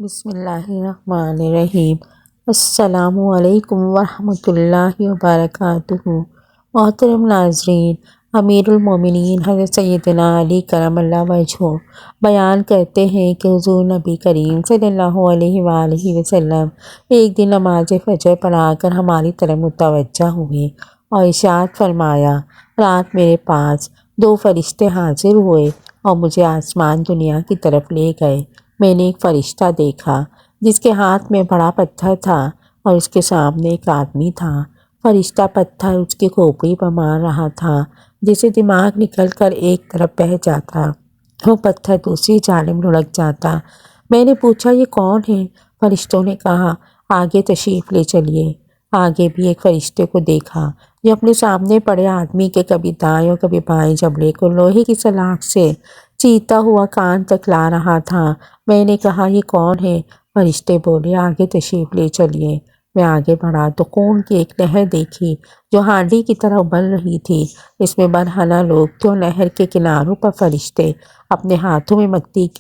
بسم اللہ الرحمن الرحیم۔ السلام علیکم ورحمۃ اللہ وبرکاتہ۔ محترم ناظرین، امیر المومنین حضرت سیدنا علی کرم اللہ وجہہ بیان کرتے ہیں کہ حضور نبی کریم صلی اللہ علیہ وآلہ وسلم ایک دن نماز فجر پڑھا کر ہماری طرف متوجہ ہوئے اور ارشاد فرمایا، رات میرے پاس دو فرشتے حاضر ہوئے اور مجھے آسمان دنیا کی طرف لے گئے۔ میں نے ایک فرشتہ دیکھا جس کے ہاتھ میں بڑا پتھر تھا اور اس کے سامنے ایک آدمی تھا۔ فرشتہ پتھر اس کی کھوپڑی پر مار رہا تھا، جسے دماغ نکل کر ایک طرف بہہ جاتا، وہ پتھر دوسری جانب لڑک جاتا۔ میں نے پوچھا، یہ کون ہے؟ فرشتوں نے کہا، آگے تشریف لے چلیے۔ آگے بھی ایک فرشتے کو دیکھا جو اپنے سامنے پڑے آدمی کے کبھی دائیں اور کبھی بائیں جبڑے کو لوہے کی سلاخ سے چیرتا ہوا کان تک لا رہا تھا۔ میں نے کہا، یہ کون ہے؟ فرشتے بولے، آگے تشریف لے چلیے۔ میں آگے بڑھا تو خون کی ایک نہر دیکھی جو ہانڈی کی طرح ابل رہی تھی۔ اس میں برہنہ لوگ تھے اور نہر کے کناروں پر فرشتے اپنے ہاتھوں میں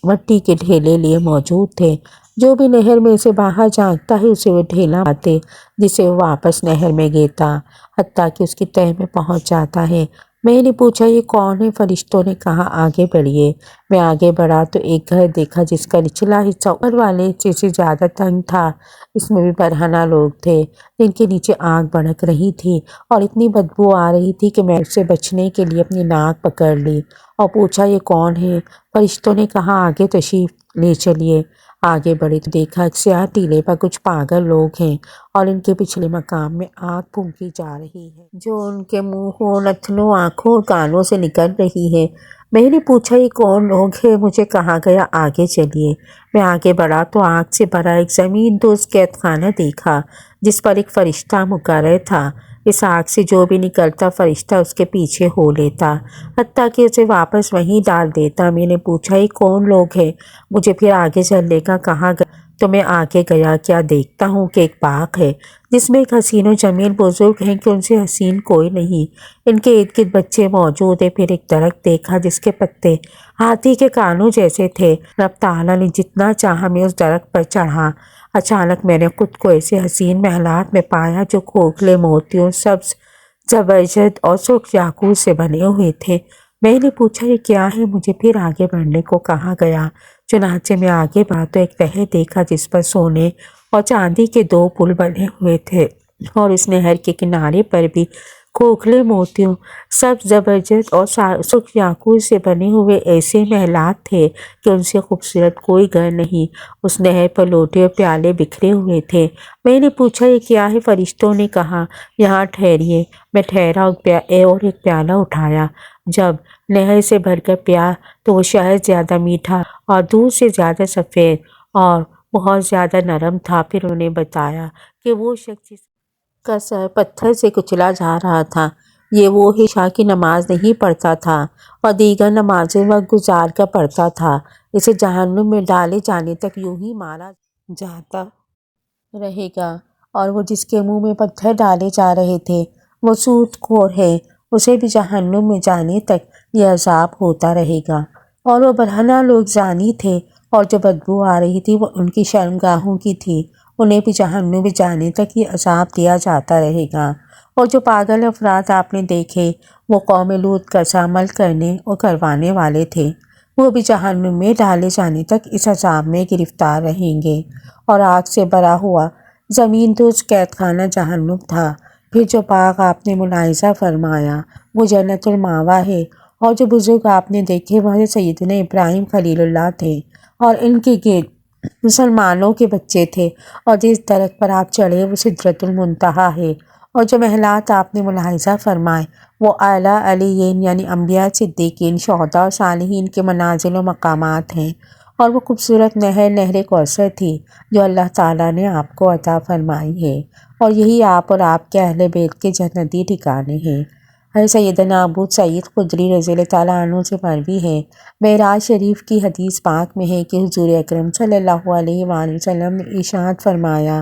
مٹی کے ڈھیلے لیے موجود تھے۔ جو بھی نہر میں سے باہر جھانکتا ہے اسے وہ ڈھیلا آتے، جسے وہ واپس نہر میں گیتا، حتیٰ کہ اس کی تہہ میں پہنچ جاتا ہے۔ میں نے پوچھا، یہ کون ہے؟ فرشتوں نے کہا، آگے بڑھیے۔ میں آگے بڑھا تو ایک گھر دیکھا جس کا نچلا حصہ اوپر والے حصے سے زیادہ تنگ تھا۔ اس میں بھی برہنہ لوگ تھے جن کے نیچے آگ بھڑک رہی تھی اور اتنی بدبو آ رہی تھی کہ میں اس سے بچنے کے لیے اپنی ناک پکڑ لی اور پوچھا، یہ کون ہے؟ فرشتوں نے کہا، آگے تشریف لے چلیے۔ آگے بڑھے تو دیکھا ایک سیاہ ٹیلے پر کچھ پاگل لوگ ہیں اور ان کے پچھلے مقام میں آگ پھونکی جا رہی ہے جو ان کے منہوں، نتنوں، آنکھوں اور کانوں سے نکل رہی ہے۔ میں نے پوچھا، یہ کون لوگ ہیں؟ مجھے کہا گیا، آگے چلیے۔ میں آگے بڑھا تو آگ سے بھرا ایک زمین دوز قید خانہ دیکھا جس پر ایک فرشتہ مقرر تھا۔ اس آگ سے جو بھی نکلتا فرشتہ اس کے پیچھے ہو لیتا، حتیٰ کہ اسے واپس وہیں ڈال دیتا۔ میں نے پوچھا، یہ کون لوگ ہیں؟ مجھے پھر آگے چلنے کا کہا گیا تو میں آگے گیا۔ کیا دیکھتا ہوں کہ ایک باغ ہے جس میں ایک حسین و جمیل بزرگ ہیں کہ ان سے حسین کوئی نہیں۔ ان کے ارد گرد بچے موجود ہیں۔ پھر ایک درخت دیکھا جس کے پتے ہاتھی کے کانوں جیسے تھے۔ رب تعالیٰ نے جتنا چاہا میں اس درخت پر چڑھا۔ اچانک میں نے خود کو ایسے حسین محلات میں پایا جو کھوکھلے موتیوں، سبز زبرجد اور سرخ یاقوت سے بنے ہوئے تھے۔ میں نے پوچھا، یہ کیا ہے؟ مجھے پھر آگے بڑھنے کو کہا گیا۔ چنانچہ میں آگے بڑھا تو ایک نہر دیکھا جس پر سونے اور چاندی کے دو پل بنے ہوئے تھے اور اس نہر کے کنارے پر بھی کھوکھلے موتیوں، سبز زبرجد اور سرخ یاقوت سے بنے ہوئے ایسے محلات تھے کہ ان سے خوبصورت کوئی گھر نہیں۔ اس نہر پر لوٹے اور پیالے بکھرے ہوئے تھے۔ میں نے پوچھا، یہ کیا ہے؟ فرشتوں نے کہا، یہاں ٹھہریے۔ میں ٹھہرا اور ایک پیالہ اٹھایا۔ جب نہر سے بھر کر پیا تو وہ شہد زیادہ میٹھا اور دودھ سے زیادہ سفید اور بہت زیادہ نرم تھا۔ پھر انہوں نے بتایا کہ وہ شخص جس کا سر پتھر سے کچلا جا رہا تھا، یہ وہ ہے عشاء کی نماز نہیں پڑھتا تھا اور دیگر نمازیں وقت گزار کر پڑھتا تھا۔ اسے جہنم میں ڈالے جانے تک یوں ہی مارا جاتا رہے گا، اور وہ جس کے منہ میں پتھر ڈالے جا رہے تھے وہ سود خور ہے، اسے بھی جہنم میں جانے تک یہ عذاب ہوتا رہے گا۔ اور وہ برہنہ لوگ زانی تھے اور جو بدبو آ رہی تھی وہ ان کی شرمگاہوں کی تھی، انہیں بھی جہنم میں جانے تک یہ عذاب دیا جاتا رہے گا۔ اور جو پاگل افراد آپ نے دیکھے وہ قوم لوط کا سا عمل کرنے اور کروانے والے تھے، وہ بھی جہنم میں ڈالے جانے تک اس عذاب میں گرفتار رہیں گے۔ اور آگ سے بھرا ہوا زمین دوز قید خانہ جہنم تھا۔ پھر جو باغ آپ نے ملاحظہ فرمایا وہ جنت المأویٰ ہے، اور جو بزرگ آپ نے دیکھے وہ حضرت سیدنا ابراہیم خلیل اللہ تھے اور ان کے گرد مسلمانوں کے بچے تھے، اور جس درخت پر آپ چڑھے وہ سدرۃ المنتہیٰ ہے۔ اور جو محلات آپ نے ملاحظہ فرمائے وہ اعلیٰ علیین یعنی انبیاء، صدیقین، شہداء اور صالحین کے منازل و مقامات ہیں۔ اور وہ خوبصورت نہر کوثر تھی جو اللہ تعالیٰ نے آپ کو عطا فرمائی ہے، اور یہی آپ اور آپ کے اہل بیت کے جنتی ٹھکانے ہیں۔ حضرت سیدنا ابو سعید خدری رضی اللہ تعالیٰ عنہ سے مروی ہے، معراج شریف کی حدیث پاک میں ہے کہ حضور اکرم صلی اللہ علیہ وآلہ وسلم نے ارشاد فرمایا،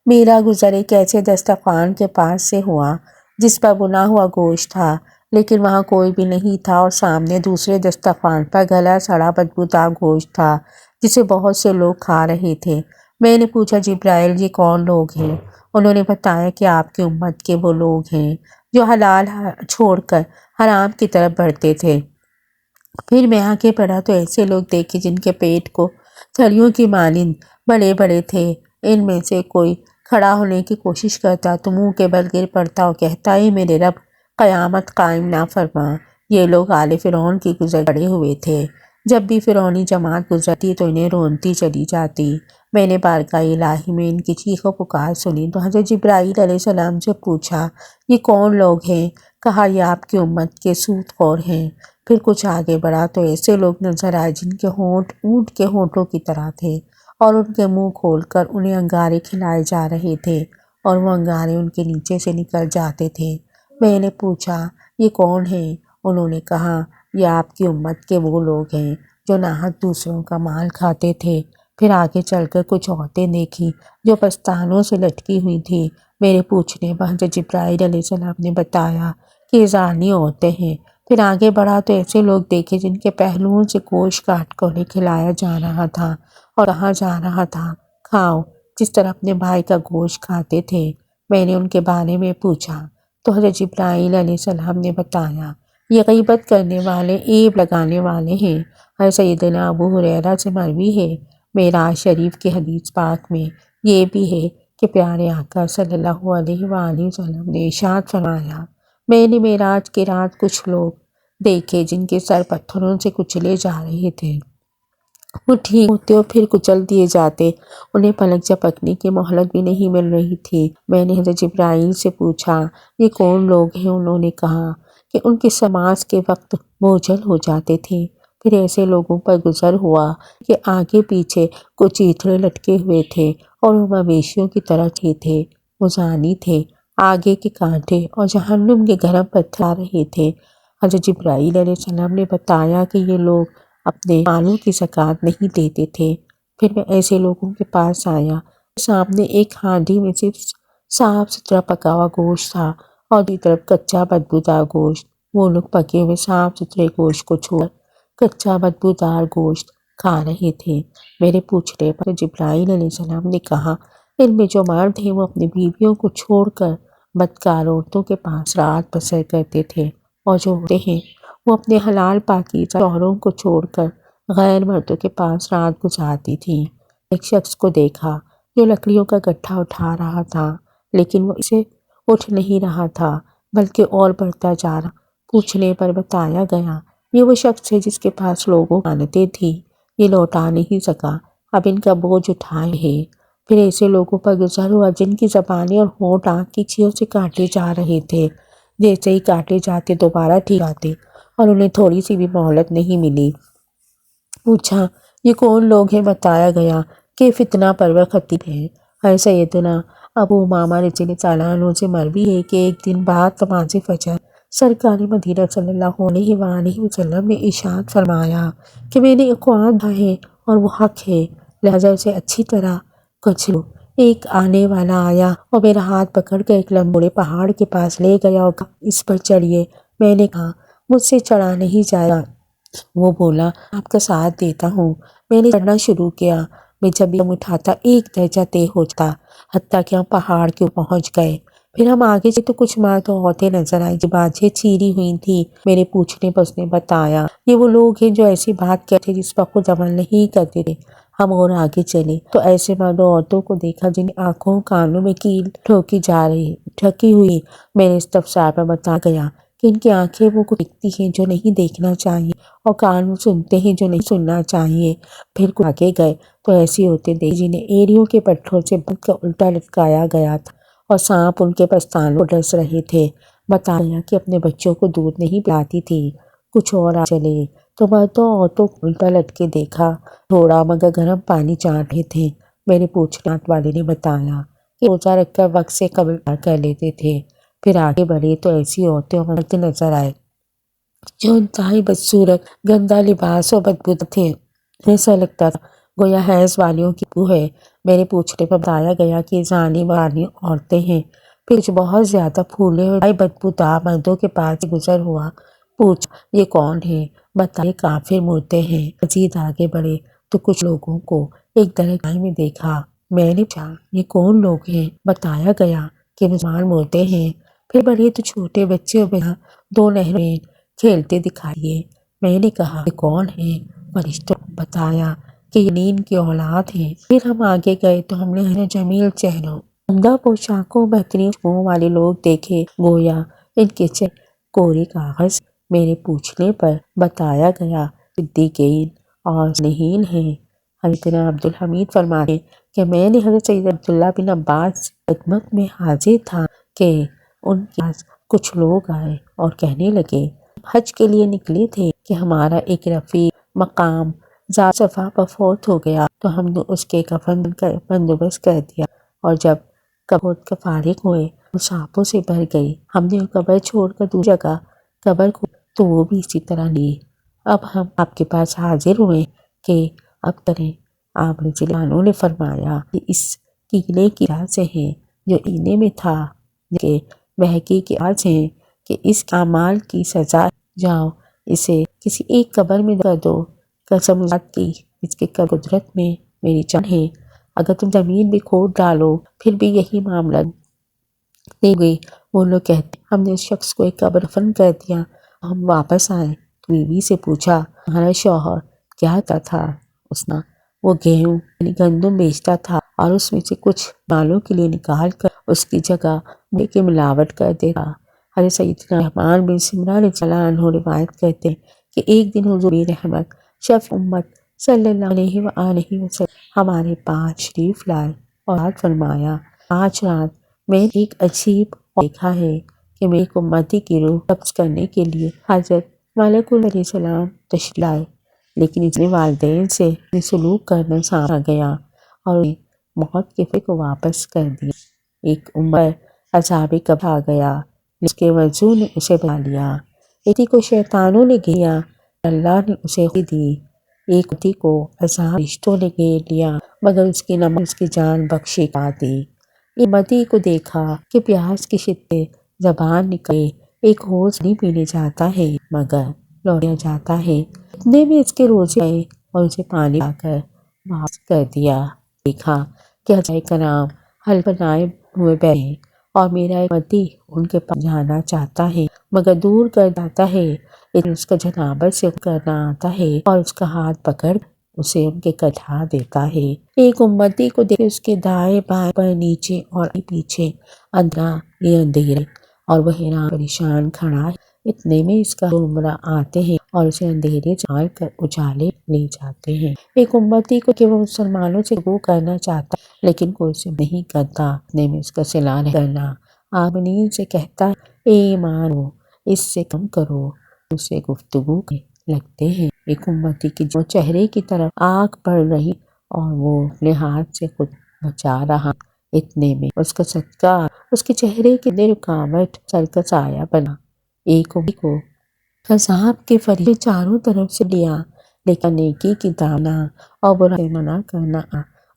میرا گزر ایک ایسے دسترخوان کے پاس سے ہوا جس پر بنا ہوا گوشت تھا، لیکن وہاں کوئی بھی نہیں تھا، اور سامنے دوسرے دسترخوان پر گلا سڑا بدبودار گوشت تھا جسے بہت سے لوگ کھا رہے تھے۔ میں نے پوچھا جبرائیل یہ کون لوگ ہیں؟ انہوں نے بتایا کہ آپ کی امت کے وہ لوگ ہیں جو حلال چھوڑ کر حرام کی طرف بڑھتے تھے۔ پھر میں آگے بڑھا تو ایسے لوگ دیکھے جن کے پیٹ کو تھڑیوں کی مانند بڑے بڑے تھے۔ ان میں سے کوئی کھڑا ہونے کی کوشش کرتا تو منہ کے بل گر پڑتا اور کہتا اے میرے رب قیامت قائم نہ فرما۔ یہ لوگ آل فرعون کی گزر پڑے ہوئے تھے۔ جب بھی فرعونی جماعت گزرتی تو انہیں رونتی چلی جاتی۔ میں نے بارگاہ الہی میں ان کی چیخ و پکار سنی تو حضرت جبرائیل علیہ السلام سے پوچھا یہ کون لوگ ہیں؟ کہا یہ آپ کی امت کے سود خور ہیں۔ پھر کچھ آگے بڑھا تو ایسے لوگ نظر آئے جن کے ہونٹ اونٹ کے ہونٹوں کی طرح تھے اور ان کے منہ کھول کر انہیں انگارے کھلائے جا رہے تھے اور وہ انگارے ان کے نیچے سے نکل جاتے تھے۔ میں نے پوچھا یہ کون ہیں؟ انہوں نے کہا یہ آپ کی امت کے وہ لوگ ہیں جو ناحق دوسروں کا مال کھاتے تھے۔ پھر آگے چل کر کچھ عورتیں دیکھیں جو پستانوں سے لٹکی ہوئی تھیں۔ میرے پوچھنے پر حضرت جبرائیل علیہ السلام نے بتایا کہ یہ زانی عورتیں ہیں۔ پھر آگے بڑھا تو ایسے لوگ دیکھے جن کے پہلوؤں سے گوشت کاٹ کر انہیں کھلایا جا رہا تھا اور کہا جا رہا تھا کھاؤ جس طرح اپنے بھائی کا گوشت کھاتے تھے۔ میں نے ان کے بارے میں پوچھا تو حضرت جبرائیل علیہ السلام نے بتایا یہ غیبت کرنے والے عیب لگانے والے ہیں۔ اور سیدنا ابو ہریرہ سے مروی ہے معراج شریف کی حدیث پاک میں یہ بھی ہے کہ پیارے آقا صلی اللہ علیہ وآلہ وسلم نے ارشاد فرمایا میں نے معراج کی رات کچھ لوگ دیکھے جن کے سر پتھروں سے کچلے جا رہے تھے۔ وہ ٹھیک ہوتے اور پھر کچل دیے جاتے، انہیں پلک جھپکنے کی مہلت بھی نہیں مل رہی تھی۔ میں نے حضرت جبرائیل سے پوچھا یہ کون لوگ ہیں؟ انہوں نے کہا کہ ان کی سماعت کے وقت بوجھل ہو جاتے تھے۔ پھر ایسے لوگوں پر گزر ہوا کہ آگے پیچھے کچھ چیتڑے لٹکے ہوئے تھے اور وہ مویشیوں کی طرح تھے۔ وہ زانی تھے، آگے کے کانٹے اور جہنم کے گرم پتھر آ رہے تھے۔ حضرت جبرائیل علیہ السلام نے بتایا کہ یہ لوگ اپنے مالوں کی زکوٰۃ نہیں دیتے تھے۔ پھر میں ایسے لوگوں کے پاس آیا، سامنے ایک ہانڈی میں صرف صاف ستھرا پکا ہوا گوشت تھا اور دوسری طرف کچا بدبودار گوشت۔ وہ لوگ پکے ہوئے صاف ستھرے گوشت کو چھوڑ کچا بدبودار گوشت کھا رہے تھے۔ میرے پوچھنے پر جبرائیل علیہ السلام نے کہا ان میں جو مرد ہیں وہ اپنی بیویوں کو چھوڑ کر بدکار عورتوں کے پاس رات بسر کرتے تھے، اور جو عورتیں ہیں وہ اپنے حلال پاکیزہ شوہروں کو چھوڑ کر غیر مردوں کے پاس رات گزارتی تھیں۔ ایک شخص کو دیکھا جو لکڑیوں کا گٹھا اٹھا رہا تھا، لیکن وہ اسے اٹھ نہیں رہا تھا بلکہ اور بڑھتا جا رہا۔ پوچھنے پر بتایا گیا یہ وہ شخص ہے جس کے پاس لوگوں کی امانتیں تھیں، یہ لوٹا نہیں سکا، اب ان کا بوجھ اٹھائے ہے۔ پھر ایسے لوگوں پر گزر ہوا جن کی زبانیں اور ہونٹ آگ کی چیوں سے کاٹے جا رہے تھے، جیسے ہی کاٹے جاتے دوبارہ ٹھیک آتے اور انہیں تھوڑی سی بھی مہلت نہیں ملی۔ پوچھا یہ کون لوگ ہیں؟ بتایا گیا کہ فتنہ پرور خطیب ہیں۔ اور سیدنا ابو امامہ رضی اللہ عنہ سے مروی ہے کہ ایک دن بعد نماز فجر سرکار مدینہ صلی اللہ علیہ وآلہ وسلم نے ارشاد فرمایا کہ میں نے اقوام ہیں اور وہ حق ہے، لہذا اسے اچھی طرح کچھ لو۔ ایک آنے والا آیا اور میرا ہاتھ پکڑ کر ایک لمبے پہاڑ کے پاس لے گیا اور کہا اس پر چڑھیے۔ میں نے کہا مجھ سے چڑھا نہیں جائے گا۔ وہ بولا آپ کا ساتھ دیتا ہوں۔ میں نے چڑھنا شروع کیا، میں جب بھی اٹھاتا ایک درجہ تیز ہو جاتا، حتیٰ کہ ہم پہاڑ کے اوپر پہنچ گئے۔ پھر ہم آگے چلے تو کچھ مرد اور عورتیں نظر آئیں جو باجیں چیری ہوئی تھیں۔ میرے پوچھنے پر اس نے بتایا یہ وہ لوگ ہیں جو ایسی بات کہتے جس پر خود عمل نہیں کرتے تھے۔ ہم اور آگے چلے تو ایسے مرد اور عورتوں کو دیکھا جن آنکھوں کانوں میں کیل ٹھکی ہوئی۔ میرے استفسار پر بتا گیا کہ ان کی آنکھیں وہ کچھ دیکھتی ہیں جو نہیں دیکھنا چاہیے اور کان وہ سنتے ہیں جو نہیں سننا چاہیے۔ پھر کچھ آگے گئے تو ایسی عورتیں دیکھی جنہیں ایڑیوں کے پٹھوں سے بندھ کر الٹا لٹکایا گیا تھا اور سانپ ان کے پستانوں کو ڈس رہے تھے۔ بتایا کہ اپنے بچوں کو دودھ نہیں پلاتی تھی۔ کچھ اور آگے چلے تو مردوں اور عورتوں کو الٹا لٹکے دیکھا، تھوڑا مگر گرم پانی چاٹ رہے تھے۔ میرے پوچھنے والے نے بتایا کہ روزہ رکھ کر وقت سے قبل کر لیتے تھے۔ پھر آگے بڑھے تو ایسی عورتیں اور مرد نظر آئے جو انتہائی بدصورت، گندا لباس اور بدبودار تھے۔ ایسا لگتا تھا گویا حیض والیوں کی بو ہے۔ میرے پوچھنے پر بتایا گیا کہ زانی والی عورتیں ہیں۔ پھر کچھ بہت زیادہ پھولے ہوئے بدبودار مردوں کے پاس گزر ہوا۔ پوچھا یہ کون ہیں؟ بتایا کافر مردے ہیں۔ مزید آگے بڑھے تو کچھ لوگوں کو ایک درگاہ میں دیکھا۔ میں نے پوچھا یہ کون لوگ ہیں؟ بتایا گیا کہ مسلمان ہوتے ہیں۔ پھر بڑے تو چھوٹے بچے اور دو نہروں میں کھیلتے دکھائی دیے۔ میں نے کہا یہ کون ہیں؟ فرشتوں نے بتایا کہ یہ نین کی اولاد ہیں۔ پھر ہم آگے گئے تو ہم نے جمیل چہروں، عمدہ پوشاکوں، بہترین خوشبوؤں والے لوگ دیکھے، گویا ان کے چہرے کوری کاغذ۔ میرے پوچھنے پر بتایا گیا صدیقین اور صالحین ہیں۔ حضرت عبدالحمید فرماتے ہیں کہ میں نے حضرت سید عبداللہ بن عباس کی خدمت میں حاضر تھا کہ ان کے پاس کچھ لوگ آئے اور کہنے لگے حج کے لیے نکلے تھے کہ ہمارا ایک رفیق مقام ذات صفا پر فوت ہو گیا تو ہم نے اس کے کفن کا بندوبست کر دیا، اور جب قبر کا فارغ ہوئے وہ سانپوں سے بھر گئی۔ ہم نے قبر چھوڑ کر دوسری جگہ قبر کو تو وہ بھی اسی طرح لی۔ اب ہم آپ کے پاس حاضر ہوئے کہ اب کریں۔ آپ رضی اللہ عنہ نے فرمایا کہ اس قلعے کی راہ سے ہیں جو اینے میں تھا، کہ بحقی کی آج ہیں کہ اس اعمال کی سزا جاؤ اسے کسی ایک قبر میں کر دو۔ قسم ذات کی اس کے قدرت میں میری جان ہے، اگر تم زمین بھی کھود ڈالو پھر بھی یہی معاملہ دے گئی۔ وہ لوگ کہتے ہم نے اس شخص کو ایک قبر دفن کر دیا۔ ہم واپس آئے تو بیوی سے پوچھا ہمارا شوہر کیا کرتا تھا؟ اس نے وہ گیہوں یعنی گندم بیچتا تھا اور اس میں سے کچھ مالوں کے لیے نکال کر اس کی جگہ بے کے ملاوٹ کر دیتا۔ حضرت سیدنا رحمان بن سمرہ رضی اللہ عنہ روایت کرتے ہیں کہ ایک دن حضور رحمت شفیع امت صلی اللہ علیہ وآلہ وسلم ہمارے پاس تشریف لائے اور بات فرمایا آج رات میں ایک عجیب دیکھا ہے کہ میری امتی کی روح قبض کرنے کے لیے حضرت ملک علیہ السلام تشریف لائے، لیکن اس نے والدین سے سلوک کرنا سامنے آ گیا اور انہیں موت کے فکر کو واپس کر دیا۔ ایک عمر عذاب قبر آ گیا، اس کے وضو نے اسے بچا لیا۔ ایک کو شیطانوں نے گھیرا، اللہ نے اسے خوشی دی۔ ایک امتی کو عذاب فرشتوں نے گھیر لیا، مگر اس کی نماز اس کی جان بخشی کا دی۔ ایک امتی کو دیکھا کہ پیاس کی شدت سے زبان نکلے، ایک حوض نہیں پینے جاتا ہے مگر لوٹیا جاتا ہے، اتنے میں اس کے روزے آئے اور اسے پانی لا کر واپس کر دیا۔ دیکھا کہ حضرات کرام حل بنائے ہوئے بیٹھے اور میرا ایک امتی ان کے پاس جانا چاہتا ہے مگر دور کر جاتا ہے، لیکن اس کا جنابت سے کرنا آتا ہے اور اس کا ہاتھ پکڑ اسے ان کے کٹھا دیتا ہے۔ ایک امتی کو دیکھ اس کے دائیں بائیں پر نیچے اور پیچھے اندھیرا یہ اندھیرے اور وہ حیران پریشان کھڑا ہے، اتنے میں اس کا عمرہ آتے ہیں اور اسے اندھیرے جال کر اجالے لے جاتے ہیں۔ ایک امتی کو کہ وہ مسلمانوں سے گفتگو کرنا چاہتا لیکن کوئی سے نہیں کرتا، اتنے میں اس کا صلہ کرنا آمنین سے کہتا ہے اے ایمانو اس سے کم کرو، اس سے گفتگو کرنے لگتے ہیں۔ ایک امتی کی جو چہرے کی طرف آنکھ بڑھ رہی اور وہ اپنے ہاتھ سے خود بچا رہا، اتنے میں اس کا صدقہ اس کے چہرے کی رکاوٹ سر کا سایہ بنا۔ ایک امتی کو عذاب کے فرشتے چاروں طرف سے لیا، لیکن نیکی کی دامنا اور برائی سے منع کرنا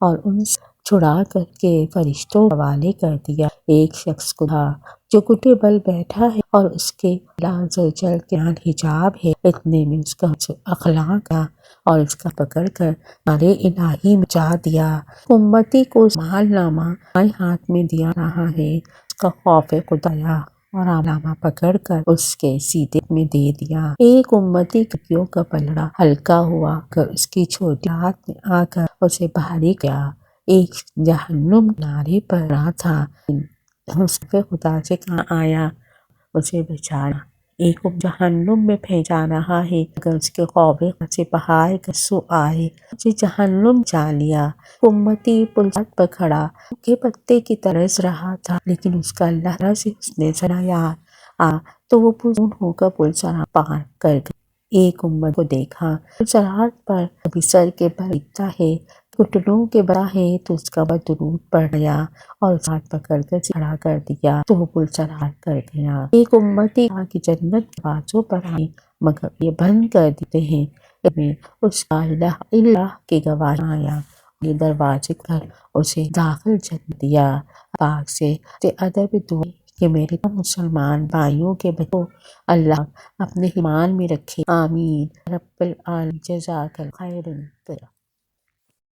اور ان سے چھڑا کر کے فرشتوں کے حوالے کر دیا۔ ایک شخص کو تھا جو گھٹنے بل بیٹھا ہے اور اس کے اللہ عز و جل کے ہاں حجاب ہے، اتنے میں اس کا اخلاق کا اور اس کا پکڑ کر نارے الہی مچا دیا۔ امتی کو مال نامہ بائیں ہاتھ میں دیا رہا ہے، اس کا خوف خدایا اور نامہ پکڑ کر اس کے سیدھے میں دے دیا۔ ایک امتی کیوں کا پلڑا ہلکا ہوا کر اس کی چھوٹی ہاتھ میں آ کر اسے بھاری کیا۔ ایک جہنم کنارے پر رہا تھا، اس کے خدا سے کہاں آیا اسے بچانا۔ ایک جہنم میں پھینکا رہا ہے، اگر اس کے خوف سے بہائے گسو آئے اسے جہنم جا لیا۔ امتی پلسات پر کھڑا کے پتے کی طرز رہا تھا، لیکن اس کا اللہ سے حسن ثنا تو وہ پرسکون ہو کر پلسرات پار کر گئی۔ ایک امت کو دیکھا پلسرات پر کبھی سر کے بل گرتا ہے، گھٹنوں کے بڑا ہے تو اس کا بعد درود پڑھ گیا اور اس ہاتھ پکڑ کر کھڑا کر دیا تو وہ پلسرات کر گیا۔ ایک امتی کی جنت کے دروازوں پر آئی مگر یہ بند کر دیتے ہیں، میں اس کا اللہ کی گواہی آیا، یہ دروازے پر اسے داخل جنت دیا۔ پاک سے ادب دعا کہ میرے مسلمان بھائیوں کے بچوں اللہ اپنے ایمان میں رکھے، آمین رب العالمین، جزاک اللہ خیرا۔